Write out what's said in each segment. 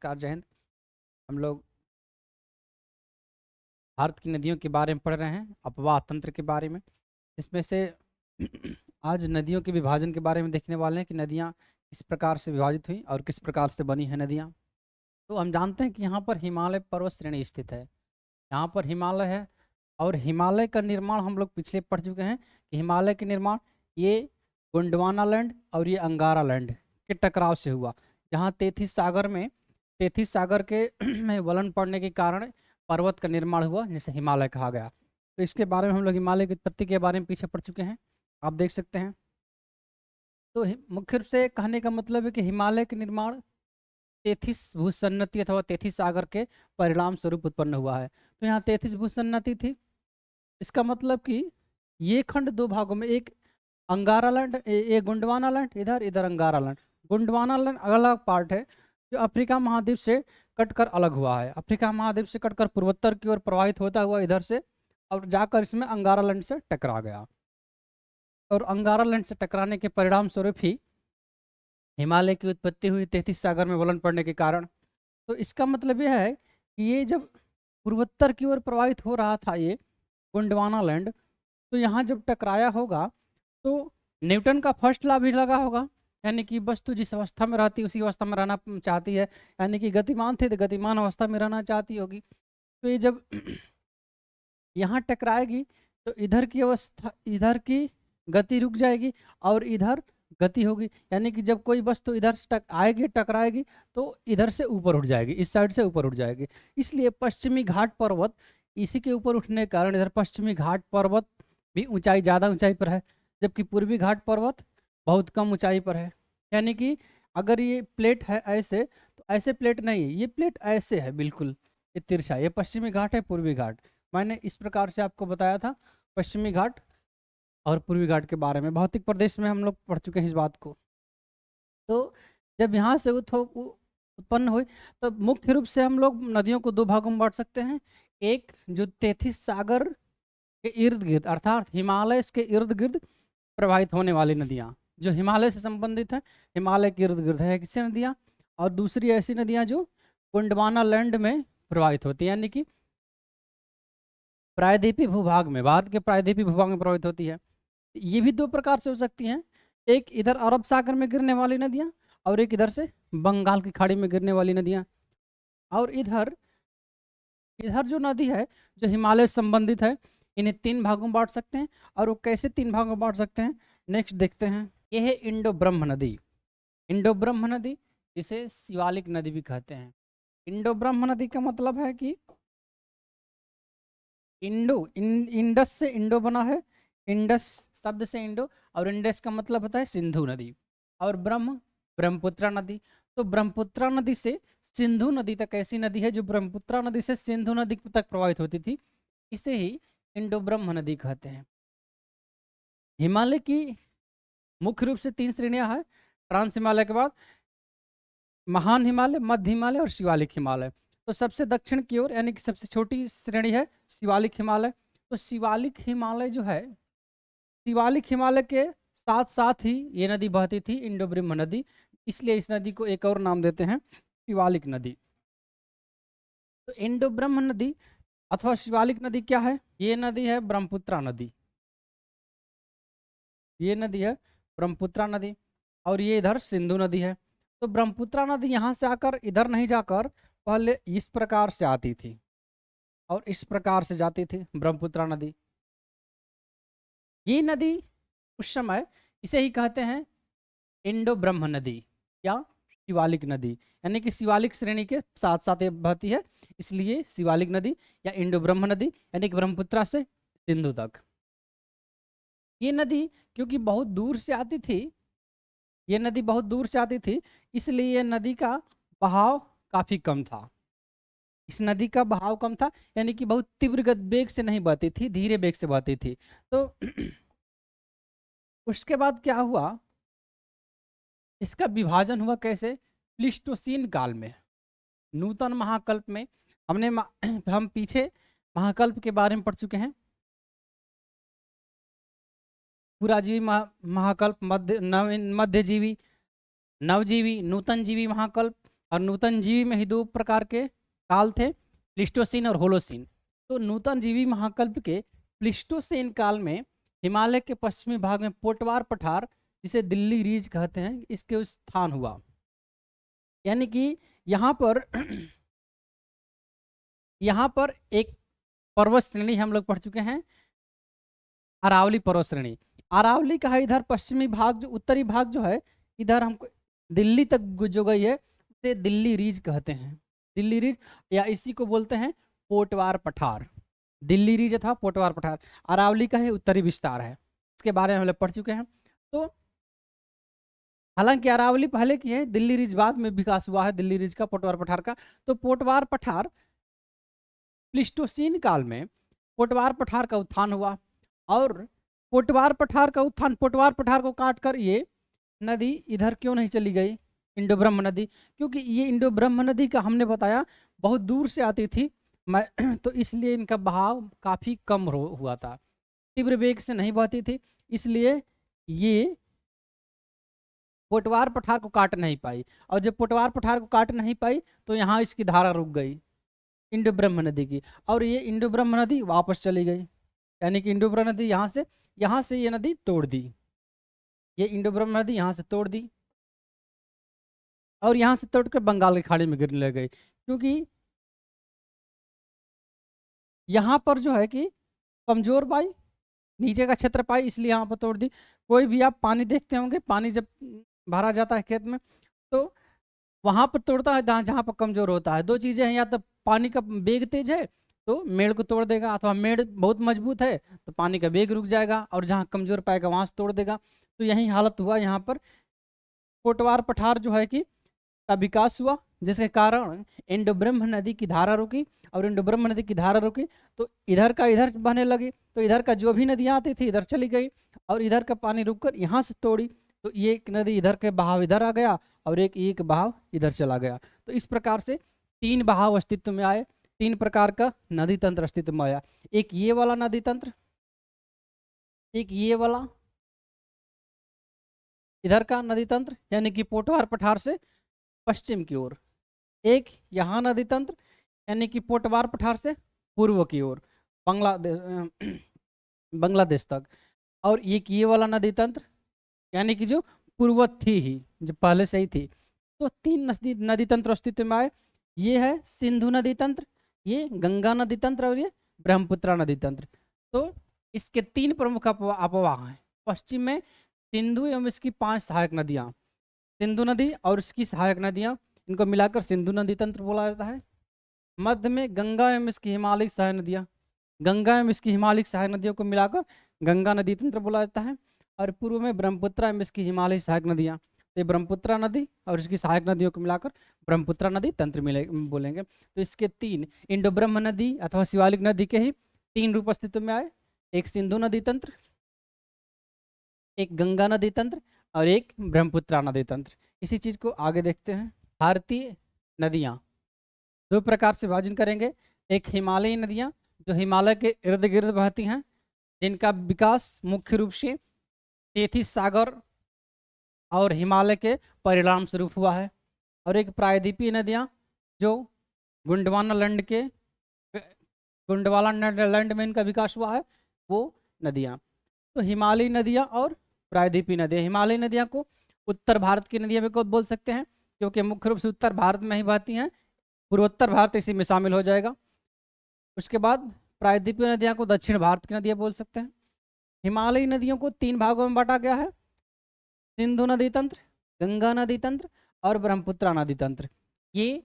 नमस्कार, जय हिंद। हम लोग भारत की नदियों के बारे में पढ़ रहे हैं, अपवाह तंत्र के बारे में। इसमें से आज नदियों के विभाजन के बारे में देखने वाले हैं कि नदियाँ किस प्रकार से विभाजित हुई और किस प्रकार से बनी है नदियाँ। तो हम जानते हैं कि यहाँ पर हिमालय पर्वत श्रेणी स्थित है, यहाँ पर हिमालय है। और हिमालय का निर्माण हम लोग पिछले पढ़ चुके हैं कि हिमालय के निर्माण ये गोंडवाना लैंड और ये अंगारा लैंड के टकराव से हुआ। जहाँ तैतीस सागर के में वलन पड़ने के कारण पर्वत का निर्माण हुआ, जिसे हिमालय कहा गया। तो इसके बारे में हम लोग हिमालय की उत्पत्ति के बारे में पीछे पढ़ चुके हैं, आप देख सकते हैं। तो मुख्य रूप से कहने का मतलब है कि हिमालय के निर्माण 33 भूसन्नति अथवा 33 सागर के परिणाम स्वरूप उत्पन्न हुआ है। तो यहाँ 33 भूसन्नति थी। इसका मतलब कि ये खंड दो भागों में, एक अंगारा लैंड, ये गोंडवाना लैंड, इधर इधर अंगारा लैंड। गोंडवाना लैंड अलग अलग पार्ट है जो अफ्रीका महाद्वीप से कटकर अलग हुआ है। अफ्रीका महाद्वीप से कटकर पूर्वोत्तर की ओर प्रवाहित होता हुआ इधर से और जाकर इसमें अंगारा लैंड से टकरा गया। और अंगारा लैंड से टकराने के परिणाम स्वरूप ही हिमालय की उत्पत्ति हुई 33 सागर में वलन पड़ने के कारण। तो इसका मतलब यह है कि ये जब पूर्वोत्तर की ओर प्रवाहित हो रहा था ये गोंडवाना लैंड, तो यहाँ जब टकराया होगा तो न्यूटन का फर्स्ट लॉ भी लगा होगा, यानी कि वस्तु जिस अवस्था में रहती है उसी अवस्था में रहना चाहती है। यानी कि गतिमान थे तो गतिमान अवस्था में रहना चाहती होगी। तो ये जब यहाँ टकराएगी तो इधर की अवस्था, इधर की गति रुक जाएगी और इधर गति होगी। यानी कि जब कोई वस्तु इधर से आएगी टकराएगी तो इधर से ऊपर उठ जाएगी, इस साइड से ऊपर उठ जाएगी। इसलिए पश्चिमी घाट पर्वत इसी के ऊपर उठने के कारण इधर पश्चिमी घाट पर्वत भी ऊंचाई, ज़्यादा ऊंचाई पर है, जबकि पूर्वी घाट पर्वत बहुत कम ऊंचाई पर है। यानी कि अगर ये प्लेट है ऐसे, तो ऐसे प्लेट नहीं है, ये प्लेट ऐसे है बिल्कुल, ये तिरछा। ये पश्चिमी घाट है, पूर्वी घाट। मैंने इस प्रकार से आपको बताया था पश्चिमी घाट और पूर्वी घाट के बारे में। भौतिक प्रदेश में हम लोग पढ़ चुके हैं इस बात को। तो जब यहाँ से उत्पन्न हुई तो मुख्य रूप से हम लोग नदियों को दो भागों में बांट सकते हैं। एक जो 33 सागर के इर्द गिर्द अर्थात हिमालय के इर्द गिर्द प्रवाहित होने वाली नदियाँ, जो हिमालय से संबंधित है, हिमालय के इर्द गिर्द है किसी नदियाँ। और दूसरी ऐसी नदियाँ जो गोंडवाना लैंड में प्रवाहित होती है, यानी कि प्रायद्वीपीय भूभाग में, भारत के प्रायद्वीपीय भूभाग में प्रवाहित होती है। ये भी दो प्रकार से हो सकती हैं, एक इधर अरब सागर में गिरने वाली नदियाँ और एक इधर से बंगाल की खाड़ी में गिरने वाली नदियाँ। और इधर इधर जो नदी है जो हिमालय से संबंधित है, इन्हें तीन भागों में बांट सकते हैं। और वो कैसे तीन भागों में बांट सकते हैं, नेक्स्ट देखते हैं। ये है इंडो ब्रह्म नदी। इंडो ब्रह्म नदी, जिसे शिवालिक नदी भी कहते हैं। इंडो ब्रह्म नदी का मतलब है कि इंडस से इंडो बना है, इंडस शब्द से इंडो, और इंडस का मतलब होता है सिंधु नदी। और ब्रह्मपुत्रा नदी। तो ब्रह्मपुत्रा नदी से सिंधु नदी तक ऐसी नदी है जो ब्रह्मपुत्रा नदी से सिंधु नदी तक प्रवाहित होती थी, इसे ही इंडो ब्रह्म नदी कहते हैं। हिमालय की मुख्य रूप से तीन श्रेणियां हैं ट्रांस हिमालय के बाद, महान हिमालय, मध्य हिमालय और शिवालिक हिमालय। तो सबसे दक्षिण की ओर यानी कि सबसे छोटी श्रेणी है शिवालिक हिमालय। तो शिवालिक हिमालय जो है, शिवालिक हिमालय के साथ साथ ही ये नदी बहती थी, इंडो ब्रह्म नदी, इसलिए इस नदी को एक और नाम देते हैं शिवालिक नदी। तो इंडो ब्रह्म नदी अथवा शिवालिक नदी क्या है, ये नदी है ब्रह्मपुत्रा नदी। ये नदी है ब्रह्मपुत्रा नदी और ये इधर सिंधु नदी है। तो ब्रह्मपुत्रा नदी यहाँ से आकर इधर नहीं जाकर पहले इस प्रकार से आती थी और इस प्रकार से जाती थी ब्रह्मपुत्रा नदी। ये नदी उस समय इसे ही कहते हैं इंडो ब्रह्म नदी या शिवालिक नदी, यानी कि शिवालिक श्रेणी के साथ साथ ये बहती है, इसलिए शिवालिक नदी या इंडो ब्रह्म नदी, यानी कि ब्रह्मपुत्रा से सिंधु तक। ये नदी क्योंकि बहुत दूर से आती थी, ये नदी बहुत दूर से आती थी, इसलिए ये नदी का बहाव काफी कम था। इस नदी का बहाव कम था, यानी कि बहुत तीव्र वेग से नहीं बहती थी, धीरे वेग से बहती थी। तो उसके बाद क्या हुआ, इसका विभाजन हुआ कैसे, प्लीस्टोसीन काल में, नूतन महाकल्प में। हम पीछे महाकल्प के बारे में पढ़ चुके हैं, पुराजीवी महाकल्प, मध्यजीवी, नवजीवी, नूतन जीवी महाकल्प और नूतन जीवी में ही दो प्रकार के काल थे, प्लीस्टोसीन और होलोसीन। तो नूतन जीवी महाकल्प के प्लीस्टोसीन काल में हिमालय के पश्चिमी भाग में पोटवार पठार, जिसे दिल्ली रीज कहते हैं, इसके स्थान हुआ। यानी कि यहाँ पर यहाँ पर एक पर्वत श्रेणी हम लोग पढ़ चुके हैं, अरावली पर्वत श्रेणी। अरावली का है इधर पश्चिमी भाग, जो उत्तरी भाग जो है इधर हमको दिल्ली तक जो गई है उसे दिल्ली रीज कहते हैं। दिल्ली रीज या इसी को बोलते हैं पोटवार पठार। दिल्ली रीज अथवा पोटवार पठार अरावली का ही उत्तरी विस्तार है, इसके बारे में हम लोग पढ़ चुके हैं। तो हालांकि अरावली पहले की है, दिल्ली रीज बाद में विकास हुआ है दिल्ली रीज का, पोटवार पठार का। तो पोटवार पठार प्लीस्टोसीन काल में पोटवार पठार का उत्थान हुआ, और पोटवार पठार का उत्थान, पोटवार पठार को काट कर ये नदी इधर क्यों नहीं चली गई, इंडो ब्रह्म नदी, क्योंकि ये इंडो ब्रह्म नदी का हमने बताया बहुत दूर से आती थी, तो इसलिए इनका बहाव काफ़ी कम हुआ था, तीव्र वेग से नहीं बहती थी, इसलिए ये पोटवार पठार को काट नहीं पाई। और जब पोटवार पठार को काट नहीं पाई तो यहाँ इसकी धारा रुक गई इंडो ब्रह्म नदी की, और ये इंडो ब्रह्म नदी वापस चली गई। यानी कि इंडो ब्रह्म नदी यहाँ से ये नदी तोड़ दी, ये इंडो ब्रह्म नदी यहाँ से तोड़ दी और यहाँ से तोड़कर बंगाल की खाड़ी में गिरने लग गई, क्योंकि यहाँ पर जो है कि कमजोर पाई, नीचे का क्षेत्र पाई, इसलिए यहाँ पर तोड़ दी। कोई भी आप पानी देखते होंगे, पानी जब भरा जाता है खेत में तो वहाँ पर तोड़ता है जहाँ पर कमजोर होता है। दो चीज़ें हैं, या तो पानी का वेग तेज है तो मेड़ को तोड़ देगा, अथवा मेड़ बहुत मजबूत है तो पानी का वेग रुक जाएगा और जहाँ कमजोर पाएगा वहाँ से तोड़ देगा। तो यही हालत हुआ यहाँ पर, पोटवार पठार जो है कि का विकास हुआ, जिसके कारण इंडो ब्रह्म नदी की धारा रुकी, और इंडो ब्रह्म नदी की धारा रुकी तो इधर का इधर बहने लगी, तो इधर का जो भी नदियाँ आती थी इधर चली गई, और इधर का पानी रुककर यहाँ से तोड़ी, तो ये एक नदी इधर के बहाव इधर आ गया और एक बहाव इधर चला गया। तो इस प्रकार से तीन बहाव अस्तित्व में आए, तीन प्रकार का नदी तंत्र अस्तित्व में आया। एक ये वाला नदी तंत्र, एक ये वाला इधर का नदी तंत्र यानी कि पोटवार पठार से पश्चिम की ओर, एक यहाँ नदी तंत्र यानी कि पोटवार पठार से पूर्व की ओर बांग्लादेश तक, और एक ये वाला नदी तंत्र यानी कि जो पूर्वत थी ही, जो पहले से ही थी। तो तीन नदी तंत्र अस्तित्व में आए, ये है सिंधु नदी तंत्र, ये गंगा नदी तंत्र और ये ब्रह्मपुत्रा नदी तंत्र। तो इसके तीन प्रमुख अपवाह हैं। पश्चिम में सिंधु एवं इसकी 5 सहायक नदियाँ, सिंधु नदी और इसकी सहायक नदियाँ, इनको मिलाकर सिंधु नदी तंत्र बोला जाता है। मध्य में गंगा एवं इसकी हिमालयिक सहायक नदियाँ, गंगा एवं इसकी हिमालयिक सहायक नदियों को मिलाकर गंगा नदी तंत्र बोला जाता है। और पूर्व में ब्रह्मपुत्रा एवं इसकी हिमालयी सहायक नदियाँ, तो ये ब्रह्मपुत्रा नदी और इसकी सहायक नदियों को मिलाकर ब्रह्मपुत्रा नदी तंत्र बोलेंगे। तो इसके तीन, इंडो ब्रह्म नदी अथवा शिवालिक नदी के ही 3 रूप अस्तित्व में आए, एक सिंधु नदी तंत्र, एक गंगा नदी तंत्र और एक ब्रह्मपुत्रा नदी तंत्र। इसी चीज़ को आगे देखते हैं। भारतीय नदियाँ 2 प्रकार से विभाजन करेंगे, एक हिमालयी नदियाँ जो हिमालय के इर्द गिर्द बहती हैं, जिनका विकास मुख्य रूप से तेथिस सागर और हिमालय के परिणाम स्वरूप हुआ है, और एक प्रायद्वीपीय नदियाँ जो गोंडवाना लैंड में इनका विकास हुआ है, वो नदियाँ। तो हिमालयी नदियाँ और प्रायद्वीपीय नदियाँ, हिमालयी नदियाँ को उत्तर भारत की नदियाँ भी बोल सकते हैं, क्योंकि मुख्य रूप से उत्तर भारत में ही बहती हैं, पूर्वोत्तर भारत इसी में शामिल हो जाएगा। उसके बाद प्रायद्वीपीय नदियाँ को दक्षिण भारत की नदियाँ बोल सकते हैं। हिमालयी नदियों को 3 भागों में बांटा गया है, सिंधु नदी तंत्र, गंगा नदी तंत्र और ब्रह्मपुत्रा नदी तंत्र। ये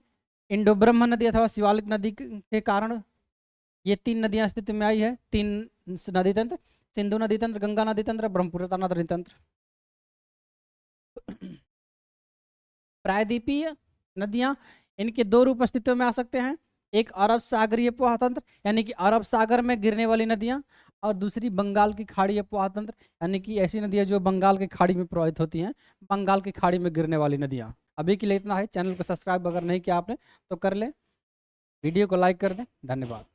इंडो ब्रह्म नदी अथवा शिवालिक नदी के कारण ये 3 नदियाँ अस्तित्व में आई है, 3 नदी तंत्र, सिंधु नदी तंत्र, गंगा नदी तंत्र, ब्रह्मपुत्रा नदी तंत्र। प्रायद्वीपीय नदियाँ, इनके 2 रूप अस्तित्व में आ सकते हैं, एक अरब सागरीय प्रवाह तंत्र यानी कि अरब सागर में गिरने वाली नदियाँ, और दूसरी बंगाल की खाड़ी प्रवाह तंत्र यानी कि ऐसी नदियाँ जो बंगाल की खाड़ी में प्रवाहित होती हैं, बंगाल की खाड़ी में गिरने वाली नदियाँ। अभी के लिए इतना है। चैनल को सब्सक्राइब अगर नहीं किया आपने तो कर लें, वीडियो को लाइक कर दें। धन्यवाद।